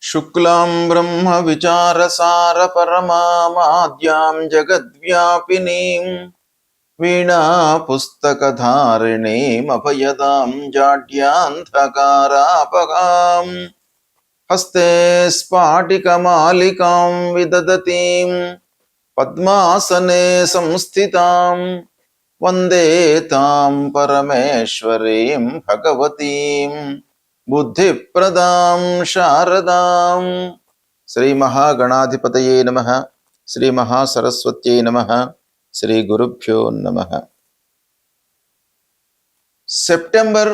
शुक्लां ब्रह्म विचारसार परमामाद्यां जगद्व्यापिनीं वीणा पुस्तकधारिणीम् अभयदां जाड्यान्धकारापगां हस्ते स्फाटिकमालिकां विदधतीं पद्मासने संस्थितां वन्दे तां परमेश्वरीं भगवतीं बुद्धिप्रदां शारदां। श्री महागणाधिपतये नमः। श्री महासरस्वत्यै नमः। శ్రీ గురుభ్యో నమః. సెప్టెంబర్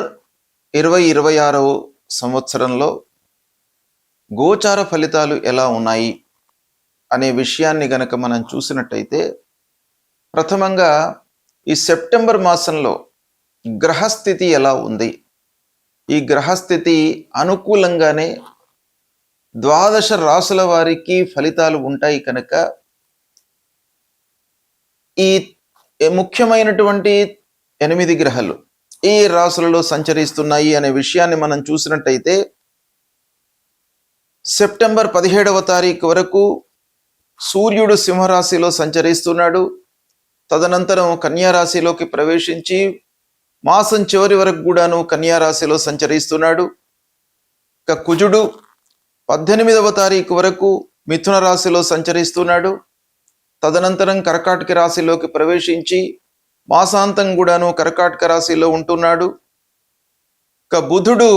2026 సంవత్సరంలో గోచార ఫలితాలు ఎలా ఉన్నాయి అనే విషయాన్ని గనక మనం చూసినట్టయితే, ప్రథమంగా ఈ సెప్టెంబర్ మాసంలో గ్రహస్థితి ఎలా ఉంది? ఈ గ్రహస్థితి అనుకూలంగానే 12 రాసుల వారికి ఫలితాలు ఉంటాయి కనుక ఈ ముఖ్యమైనటువంటి 8 గ్రహాలు ఈ రాశులలో సంచరిస్తున్నాయి అనే విషయాన్ని మనం చూసినట్టయితే, సెప్టెంబర్ 17వ తారీఖు వరకు సూర్యుడు సింహరాశిలో సంచరిస్తున్నాడు. తదనంతరం కన్యారాశిలోకి ప్రవేశించి మాసం చివరి వరకు కూడాను కన్యారాశిలో సంచరిస్తున్నాడు. ఇక కుజుడు 18వ తారీఖు వరకు మిథున రాశిలో సంచరిస్తున్నాడు. తదనంతరం కర్కాటక రాశిలోకి ప్రవేశించి మాసాంతం కూడాను కర్కాటక రాశిలో ఉంటున్నాడు. ఇక బుధుడు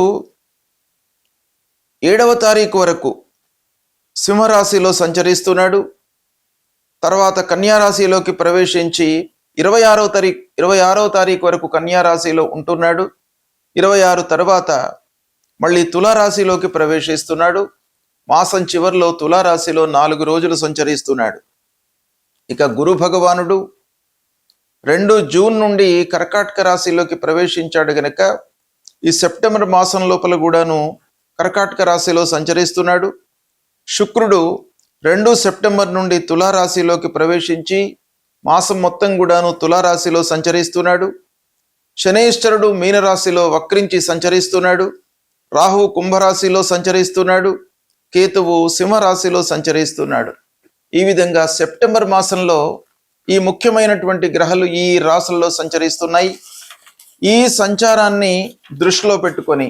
7వ తారీఖు వరకు సింహరాశిలో సంచరిస్తున్నాడు. తర్వాత కన్యారాశిలోకి ప్రవేశించి 26వ తారీఖు వరకు కన్యారాశిలో ఉంటున్నాడు. 26 తర్వాత మళ్ళీ తులారాశిలోకి ప్రవేశిస్తున్నాడు. మాసం చివరిలో తులారాశిలో 4 రోజులు సంచరిస్తున్నాడు. ఇక గురు భగవానుడు 2 జూన్ నుండి కర్కాటక రాశిలోకి ప్రవేశించాడు గనక ఈ సెప్టెంబర్ మాసం లోపల కూడాను కర్కాటక రాశిలో సంచరిస్తున్నాడు. శుక్రుడు 2 సెప్టెంబర్ నుండి తులారాశిలోకి ప్రవేశించి మాసం మొత్తం కూడాను తులారాశిలో సంచరిస్తున్నాడు. శనైశ్వరుడు మీనరాశిలో వక్రించి సంచరిస్తున్నాడు. రాహువు కుంభరాశిలో సంచరిస్తున్నాడు. కేతువు సింహరాశిలో సంచరిస్తున్నాడు. ఈ విధంగా సెప్టెంబర్ మాసంలో ఈ ముఖ్యమైనటువంటి గ్రహాలు ఈ రాశుల్లో సంచరిస్తున్నాయి. ఈ సంచారాన్ని దృష్టిలో పెట్టుకొని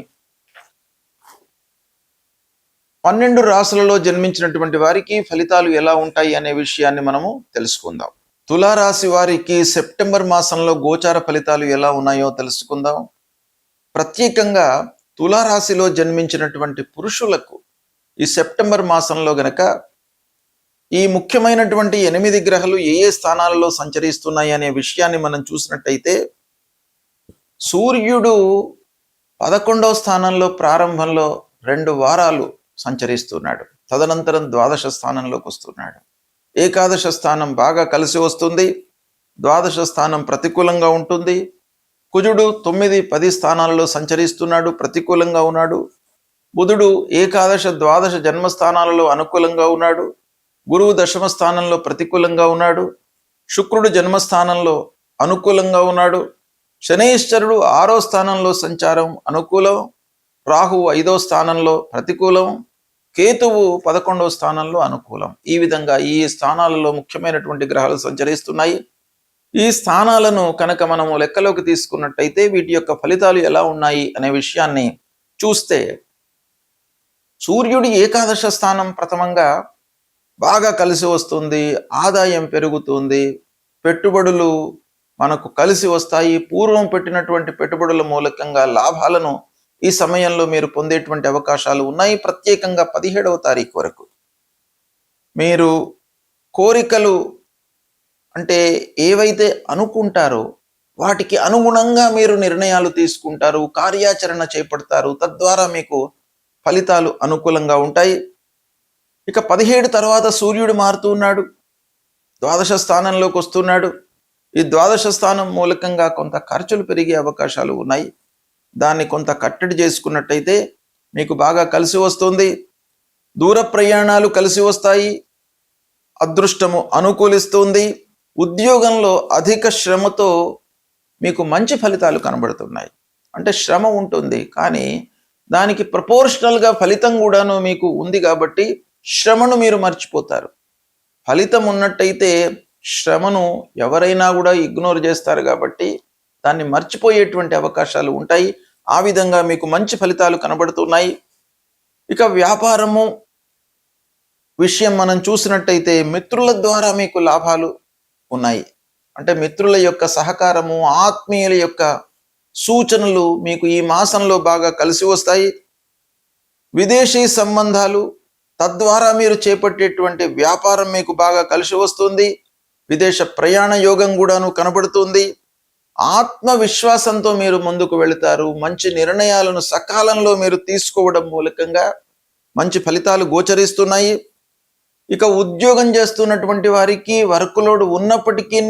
12 రాశులలో జన్మించినటువంటి వారికి ఫలితాలు ఎలా ఉంటాయి అనే విషయాన్ని మనము తెలుసుకుందాం. తులారాశి వారికి సెప్టెంబర్ మాసంలో గోచార ఫలితాలు ఎలా ఉన్నాయో తెలుసుకుందాం. ప్రత్యేకంగా తులారాశిలో జన్మించినటువంటి పురుషులకు ఈ సెప్టెంబర్ మాసంలో గనక ఈ ముఖ్యమైనటువంటి 8 గ్రహాలు ఏ ఏ స్థానాలలో సంచరిస్తున్నాయి అనే విషయాన్ని మనం చూసినట్టయితే, సూర్యుడు 11వ స్థానంలో ప్రారంభంలో 2 వారాలు సంచరిస్తున్నాడు. తదనంతరం 12 స్థానంలోకి వస్తున్నాడు. ఏకాదశ స్థానం బాగా కలిసి వస్తుంది. 12 స్థానం ప్రతికూలంగా ఉంటుంది. కుజుడు 9, 10 స్థానాలలో సంచరిస్తున్నాడు, ప్రతికూలంగా ఉన్నాడు. బుధుడు ఏకాదశ, 12 జన్మస్థానాలలో అనుకూలంగా ఉన్నాడు. గురువు 10వ స్థానంలో ప్రతికూలంగా ఉన్నాడు. శుక్రుడు జన్మస్థానంలో అనుకూలంగా ఉన్నాడు. శనైశ్వరుడు 6వ స్థానంలో సంచారం అనుకూలం. రాహువు 5వ స్థానంలో ప్రతికూలం. కేతువు 11వ స్థానంలో అనుకూలం. ఈ విధంగా ఈ స్థానాలలో ముఖ్యమైనటువంటి గ్రహాలు సంచరిస్తున్నాయి. ఈ స్థానాలను కనుక మనము లెక్కలోకి తీసుకున్నట్టయితే వీటి యొక్క ఫలితాలు ఎలా ఉన్నాయి అనే విషయాన్ని చూస్తే, సూర్యుడి ఏకాదశ స్థానం ప్రథమంగా బాగా కలిసి వస్తుంది. ఆదాయం పెరుగుతుంది. పెట్టుబడులు మనకు కలిసి వస్తాయి. పూర్వం పెట్టినటువంటి పెట్టుబడుల మూలకంగా లాభాలను ఈ సమయంలో మీరు పొందేటువంటి అవకాశాలు ఉన్నాయి. ప్రత్యేకంగా 17వ తారీఖు వరకు మీరు కోరికలు అంటే ఏవైతే అనుకుంటారో వాటికి అనుగుణంగా మీరు నిర్ణయాలు తీసుకుంటారు, కార్యాచరణ చేపడతారు. తద్వారా మీకు ఫలితాలు అనుకూలంగా ఉంటాయి. ఇక 17 తర్వాత సూర్యుడు మారుతూ ఉన్నాడు. 12 స్థానంలోకి వస్తున్నాడు. ఈ 12 స్థానం మూలకంగా కొంత ఖర్చులు పెరిగే అవకాశాలు ఉన్నాయి. దాన్ని కొంత కట్టడి చేసుకున్నట్టయితే మీకు బాగా కలిసి వస్తుంది. దూర ప్రయాణాలు కలిసి వస్తాయి. అదృష్టము అనుకూలిస్తుంది. ఉద్యోగంలో అధిక శ్రమతో మీకు మంచి ఫలితాలు కనబడుతున్నాయి. అంటే శ్రమ ఉంటుంది, కానీ దానికి ప్రపోర్షనల్గా ఫలితం కూడాను మీకు ఉంది కాబట్టి శ్రమను మీరు మర్చిపోతారు. ఫలితం ఉన్నట్టయితే శ్రమను ఎవరైనా కూడా ఇగ్నోర్ చేస్తారు కాబట్టి దాన్ని మర్చిపోయేటువంటి అవకాశాలు ఉంటాయి. ఆ విధంగా మీకు మంచి ఫలితాలు కనబడుతున్నాయి. ఇక వ్యాపారము విషయం మనం చూసినట్టయితే మిత్రుల ద్వారా మీకు లాభాలు ఉన్నాయి. అంటే మిత్రుల యొక్క సహకారము, ఆత్మీయుల యొక్క సూచనలు మీకు ఈ మాసంలో బాగా కలిసి వస్తాయి. విదేశీ సంబంధాలు, తద్వారా మీరు చేపట్టేటువంటి వ్యాపారం మీకు బాగా కలిసి వస్తుంది. విదేశ ప్రయాణ యోగం కూడాను కనబడుతుంది. ఆత్మవిశ్వాసంతో మీరు ముందుకు వెళతారు. మంచి నిర్ణయాలను సకాలంలో మీరు తీసుకోవడం మూలకంగా మంచి ఫలితాలు గోచరిస్తున్నాయి. ఇక ఉద్యోగం చేస్తున్నటువంటి వారికి వర్క్ లోడ్ ఉన్నప్పటికీ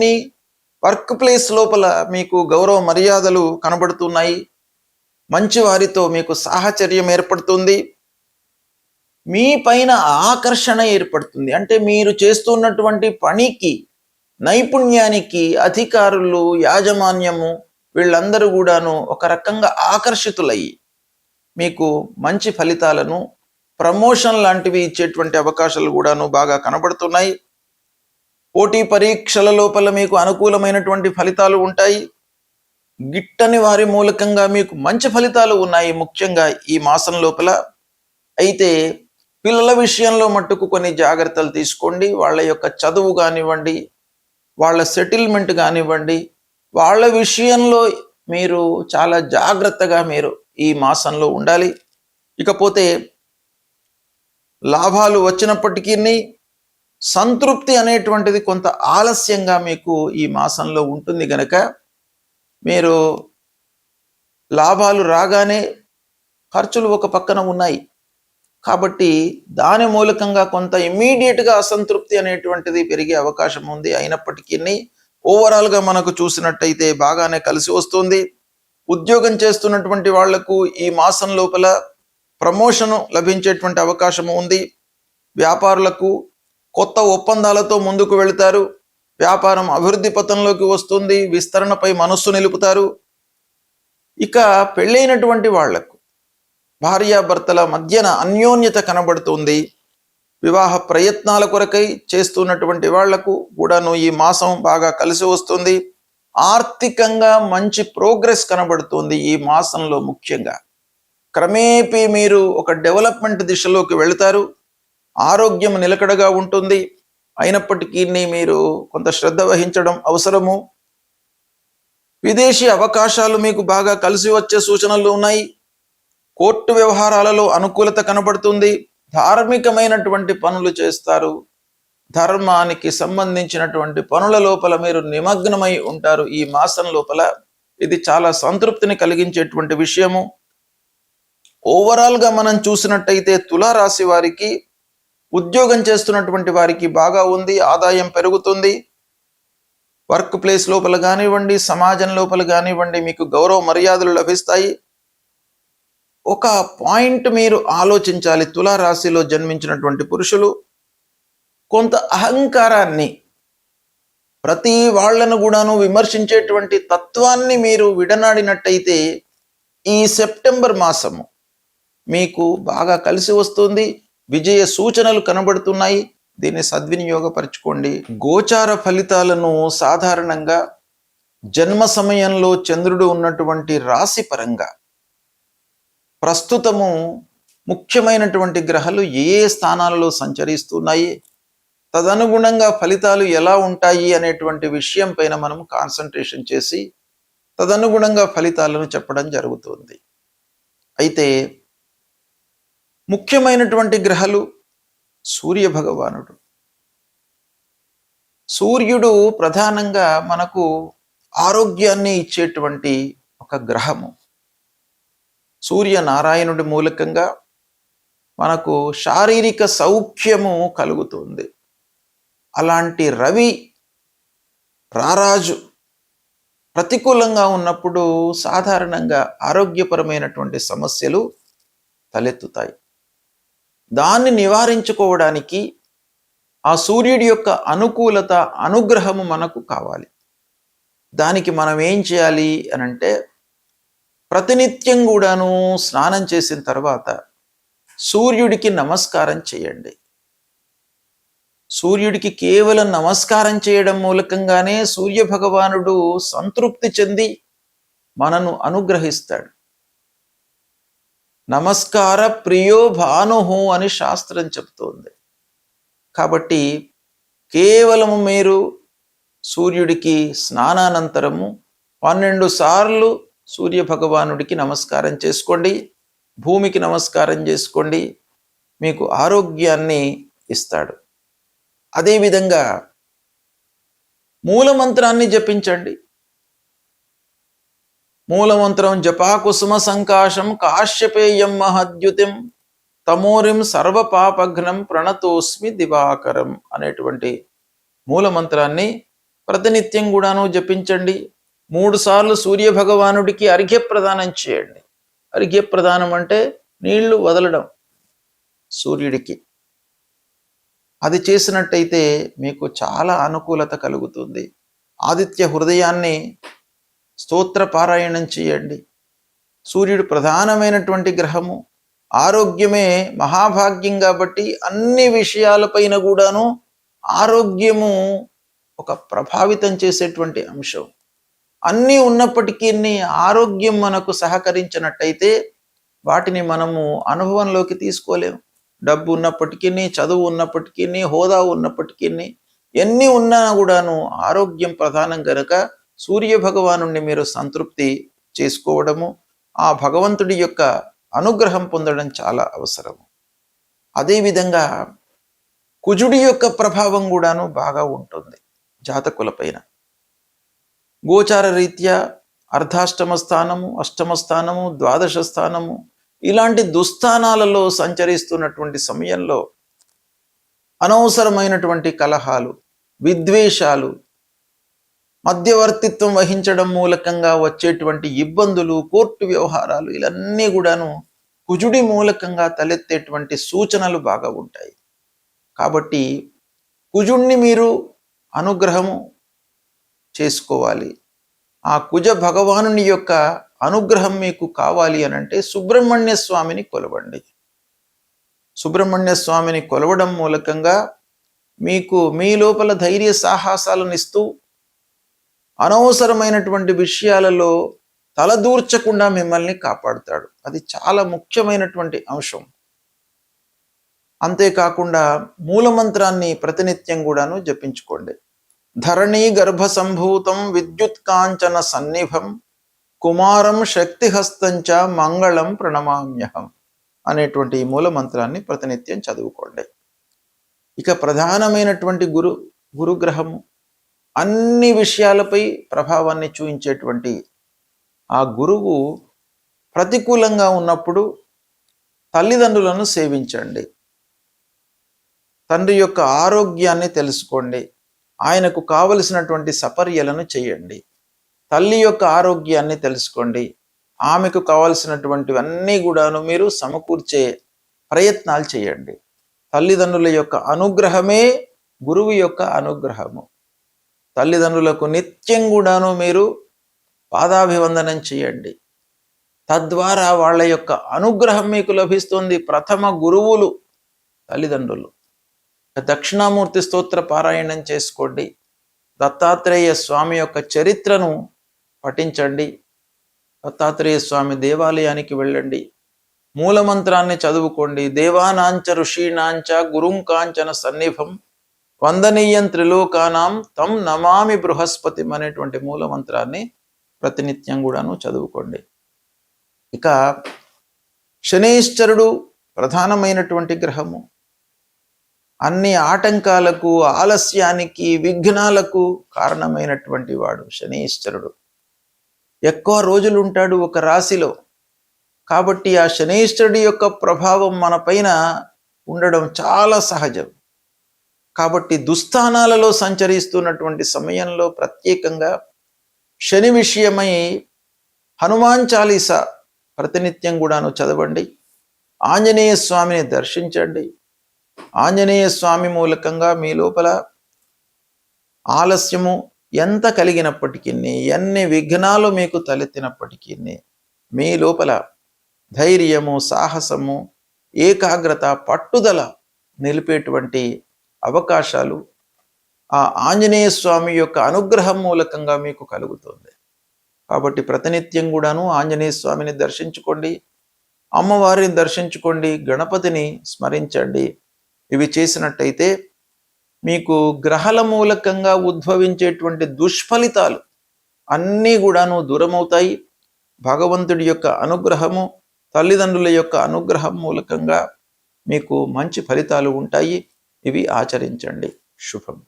వర్క్ ప్లేస్ లోపల మీకు గౌరవ మర్యాదలు కనబడుతున్నాయి. మంచి వారితో మీకు సాహచర్యం ఏర్పడుతుంది. మీ పైన ఆకర్షణ ఏర్పడుతుంది. అంటే మీరు చేస్తున్నటువంటి పనికి, నైపుణ్యానికి అధికారులు, యాజమాన్యము వీళ్ళందరూ కూడాను ఒక రకంగా ఆకర్షితులయ్యి మీకు మంచి ఫలితాలను, ప్రమోషన్ లాంటివి ఇచ్చేటువంటి అవకాశాలు కూడాను బాగా కనబడుతున్నాయి. పోటీ పరీక్షల లోపల మీకు అనుకూలమైనటువంటి ఫలితాలు ఉంటాయి. గిట్టని వారి మూలకంగా మీకు మంచి ఫలితాలు ఉన్నాయి ముఖ్యంగా ఈ మాసం లోపల. అయితే పిల్లల విషయంలో మట్టుకు కొన్ని జాగ్రత్తలు తీసుకోండి. వాళ్ళ యొక్క చదువు కానివ్వండి, వాళ్ళ సెటిల్మెంట్ కానివ్వండి, వాళ్ళ విషయంలో మీరు చాలా జాగ్రత్తగా మీరు ఈ మాసంలో ఉండాలి. ఇకపోతే లాభాలు వచ్చినప్పటికీ సంతృప్తి అనేటువంటిది కొంత ఆలస్యంగా మీకు ఈ మాసంలో ఉంటుంది గనక మీరు లాభాలు రాగానే ఖర్చులు ఒక పక్కన ఉన్నాయి కాబట్టి దాని మూలకంగా కొంత ఇమ్మీడియట్గా అసంతృప్తి అనేటువంటిది పెరిగే అవకాశం ఉంది. అయినప్పటికీ ఓవరాల్గా మనకు చూసినట్టయితే బాగానే కలిసి వస్తుంది. ఉద్యోగం చేస్తున్నటువంటి వాళ్లకు ఈ మాసం లోపల ప్రమోషను లభించేటువంటి అవకాశం ఉంది. వ్యాపారులకు కొత్త ఒప్పందాలతో ముందుకు వెళతారు. వ్యాపారం అభివృద్ధి పథంలోకి వస్తుంది. విస్తరణపై మనస్సు నిలుపుతారు. ఇక పెళ్ళైనటువంటి వాళ్లకు భార్యాభర్తల మధ్యన అన్యోన్యత కనబడుతుంది. వివాహ ప్రయత్నాల కొరకై చేస్తున్నటువంటి వాళ్లకు కూడాను ఈ మాసం బాగా కలిసి వస్తుంది. ఆర్థికంగా మంచి ప్రోగ్రెస్ కనబడుతుంది ఈ మాసంలో. ముఖ్యంగా క్రమేపీ మీరు ఒక డెవలప్మెంట్ దిశలోకి వెళతారు. ఆరోగ్యం నిలకడగా ఉంటుంది. అయినప్పటికీ మీరు కొంత శ్రద్ధ వహించడం అవసరము. విదేశీ అవకాశాలు మీకు బాగా కలిసి వచ్చే సూచనలు ఉన్నాయి. కోర్టు వ్యవహారాలలో అనుకూలత కనబడుతుంది. ధార్మికమైనటువంటి పనులు చేస్తారు. ధర్మానికి సంబంధించినటువంటి పనుల లోపల మీరు నిమగ్నమై ఉంటారు ఈ మాసం లోపల. ఇది చాలా సంతృప్తిని కలిగించేటువంటి విషయము. ఓవరాల్గా మనం చూసినట్టయితే తులారాశి వారికి, ఉద్యోగం చేస్తున్నటువంటి వారికి బాగా ఉంది. ఆదాయం పెరుగుతుంది. వర్క్ ప్లేస్ లోపల కానివ్వండి, సమాజం లోపల కానివ్వండి మీకు గౌరవ మర్యాదలు లభిస్తాయి. ఒక పాయింట్ మీరు ఆలోచించాలి. తులారాశిలో జన్మించినటువంటి పురుషులు కొంత అహంకారాన్ని, ప్రతి వాళ్లను కూడాను విమర్శించేటువంటి తత్వాన్ని మీరు విడనాడినట్టయితే ఈ సెప్టెంబర్ మాసము మీకు బాగా కలిసి వస్తుంది. విజయ సూచనలు కనబడుతున్నాయి. దీన్ని సద్వినియోగపరచుకోండి. గోచార ఫలితాలను సాధారణంగా జన్మ సమయంలో చంద్రుడు ఉన్నటువంటి రాశి పరంగా ప్రస్తుతము ముఖ్యమైనటువంటి గ్రహాలు ఏ స్థానాలలో సంచరిస్తున్నాయి, తదనుగుణంగా ఫలితాలు ఎలా ఉంటాయి అనేటువంటి విషయం పైన మనం కాన్సన్ట్రేషన్ చేసి తదనుగుణంగా ఫలితాలను చెప్పడం జరుగుతుంది. అయితే ముఖ్యమైనటువంటి గ్రహాలు సూర్య భగవానుడు. సూర్యుడు ప్రధానంగా మనకు ఆరోగ్యాన్ని ఇచ్చేటువంటి ఒక గ్రహము. సూర్యనారాయణుడి మూలకంగా మనకు శారీరక సౌఖ్యము కలుగుతుంది. అలాంటి రవి రారాజు ప్రతికూలంగా ఉన్నప్పుడు సాధారణంగా ఆరోగ్యపరమైనటువంటి సమస్యలు తలెత్తుతాయి. దాన్ని నివారించుకోవడానికి ఆ సూర్యుడి యొక్క అనుకూలత, అనుగ్రహము మనకు కావాలి. దానికి మనం ఏం చేయాలి అనంటే ప్రతినిత్యం కూడాను స్నానం చేసిన తర్వాత సూర్యుడికి నమస్కారం చేయండి. సూర్యుడికి కేవలం నమస్కారం చేయడం మూలకంగానే సూర్య భగవానుడు సంతృప్తి చెంది మనను అనుగ్రహిస్తాడు. నమస్కార ప్రియో భానుహు అని శాస్త్రం చెప్తోంది. కాబట్టి కేవలము మీరు సూర్యుడికి స్నానానంతరము 12 సార్లు సూర్య భగవానుడికి నమస్కారం చేసుకోండి, భూమికి నమస్కారం చేసుకోండి, మీకు ఆరోగ్యాన్ని ఇస్తాడు. అదేవిధంగా మూలమంత్రాన్ని జపించండి. మూలమంత్రం జపాకుసుమ సంకాశం కాశ్యపేయం మహద్యుతిం తమోరిం సర్వపాపఘ్నం ప్రణతోస్మి దివాకరం అనేటువంటి మూలమంత్రాన్ని ప్రతినిత్యం కూడాను జపించండి. 3 సార్లు సూర్య భగవానుడికి అర్ఘ్యప్రదానం చేయండి. అర్ఘ్యప్రదానం అంటే నీళ్లు వదలడం సూర్యుడికి. అది చేసినట్టయితే మీకు చాలా అనుకూలత కలుగుతుంది. ఆదిత్య హృదయాన్ని స్తోత్ర పారాయణం చేయండి. సూర్యుడు ప్రధానమైనటువంటి గ్రహము. ఆరోగ్యమే మహాభాగ్యం కాబట్టి అన్ని విషయాలపైన కూడాను ఆరోగ్యము ఒక ప్రభావితం చేసేటువంటి అంశం. అన్నీ ఉన్నప్పటికీ ఆరోగ్యం మనకు సహకరించినట్టయితే వాటిని మనము అనుభవంలోకి తీసుకోలేము. డబ్బు ఉన్నప్పటికీ, చదువు ఉన్నప్పటికీ, హోదా ఉన్నప్పటికీ, ఎన్ని ఉన్నా కూడాను ఆరోగ్యం ప్రధానం గనుక సూర్య భగవానుణ్ణి మీరు సంతృప్తి చేసుకోవడము, ఆ భగవంతుడి యొక్క అనుగ్రహం పొందడం చాలా అవసరము. అదేవిధంగా కుజుడి యొక్క ప్రభావం కూడాను బాగా ఉంటుంది జాతకులపైన. గోచార రీత్యా అర్ధాష్టమ స్థానము, అష్టమ స్థానము, ద్వాదశ స్థానము ఇలాంటి దుస్థానాలలో సంచరిస్తున్నటువంటి సమయంలో అనవసరమైనటువంటి కలహాలు, విద్వేషాలు, మధ్యవర్తిత్వం వహించడం మూలకంగా వచ్చేటువంటి ఇబ్బందులు, కోర్టు వ్యవహారాలు ఇవన్నీ కూడాను కుజుడి మూలకంగా తలెత్తేటువంటి సూచనలు బాగా ఉంటాయి. కాబట్టి కుజుణ్ణి మీరు అనుగ్రహము చేసుకోవాలి. ఆ కుజ భగవానుని యొక్క అనుగ్రహం మీకు కావాలి అనంటే సుబ్రహ్మణ్య స్వామిని కొలవండి. సుబ్రహ్మణ్య స్వామిని కొలవడం మూలకంగా మీకు మీ లోపల ధైర్య సాహసాలను ఇస్తూ అనవసరమైనటువంటి విషయాలలో తలదూర్చకుండా మిమ్మల్ని కాపాడుతాడు. అది చాలా ముఖ్యమైనటువంటి అంశం. అంతేకాకుండా మూలమంత్రాన్ని ప్రతినిత్యం కూడాను జపించుకోండి. ధరణీ గర్భ సంభూతం విద్యుత్ కాంచన సన్నిభం కుమారం శక్తిహస్తంచ మంగళం ప్రణమామ్యహం అనేటువంటి మూలమంత్రాన్ని ప్రతినిత్యం చదువుకోండి. ఇక ప్రధానమైనటువంటి గురుగ్రహము అన్ని విషయాలపై ప్రభావాన్ని చూపించేటువంటి ఆ గురువు ప్రతికూలంగా ఉన్నప్పుడు తల్లిదండ్రులను సేవించండి. తండ్రి యొక్క ఆరోగ్యాన్ని తెలుసుకోండి. ఆయనకు కావలసినటువంటి సపర్యలను చేయండి. తల్లి యొక్క ఆరోగ్యాన్ని తెలుసుకోండి. ఆమెకు కావలసినటువంటివన్నీ కూడాను మీరు సమకూర్చే ప్రయత్నాలు చేయండి. తల్లిదండ్రుల యొక్క అనుగ్రహమే గురువు యొక్క అనుగ్రహము. తల్లిదండ్రులకు నిత్యం కూడాను మీరు పాదాభివందనం చేయండి. తద్వారా వాళ్ళ యొక్క అనుగ్రహం మీకు లభిస్తుంది. ప్రథమ గురువులు తల్లిదండ్రులు. దక్షిణామూర్తి స్తోత్ర పారాయణం చేసుకోండి. దత్తాత్రేయ స్వామి యొక్క చరిత్రను పఠించండి. దత్తాత్రేయ స్వామి దేవాలయానికి వెళ్ళండి. మూలమంత్రాన్ని చదువుకోండి. దేవానాంచ ఋషీణాంచ గురుం కాంచన సన్నిభం వందనీయం త్రిలోకానాం తం నమామి బృహస్పతి అనేటువంటి మూలమంత్రాన్ని ప్రతినిత్యం కూడాను చదువుకోండి. ఇక శనీశ్వరుడు ప్రధానమైనటువంటి గ్రహము. అన్ని ఆటంకాలకు, ఆలస్యానికి, విఘ్నాలకు కారణమైనటువంటి వాడు శనీశ్వరుడు. ఎక్కువ రోజులు ఉంటాడు ఒక రాశిలో. కాబట్టి ఆ శనీశ్వరుడి యొక్క ప్రభావం మన పైన ఉండడం చాలా సహజం. కాబట్టి దుస్థానాలలో సంచరిస్తున్నటువంటి సమయంలో ప్రత్యేకంగా శని విషయమై హనుమాన్ చాలీసా ప్రతినిత్యం కూడాను చదవండి. ఆంజనేయ స్వామిని దర్శించండి. ఆంజనేయ స్వామి మూలకంగా మీ లోపల ఆలస్యము ఎంత కలిగినప్పటికీ, ఎన్ని విఘ్నాలు మీకు తలెత్తినప్పటికీ మీ లోపల ధైర్యము, సాహసము, ఏకాగ్రత, పట్టుదల నిలిపేటువంటి అవకాశాలు ఆ ఆంజనేయ స్వామి యొక్క అనుగ్రహం మూలకంగా మీకు కలుగుతుంది. కాబట్టి ప్రతినిత్యం కూడాను ఆంజనేయ స్వామిని దర్శించుకోండి, అమ్మవారిని దర్శించుకోండి, గణపతిని స్మరించండి. ఇవి చేసినట్టయితే మీకు గ్రహాల మూలకంగా ఉద్భవించేటువంటి దుష్ఫలితాలు అన్నీ కూడాను దూరమవుతాయి. భగవంతుడి యొక్క అనుగ్రహము, తల్లిదండ్రుల యొక్క అనుగ్రహం మూలకంగా మీకు మంచి ఫలితాలు ఉంటాయి. ఇవి ఆచరించండి. శుభం.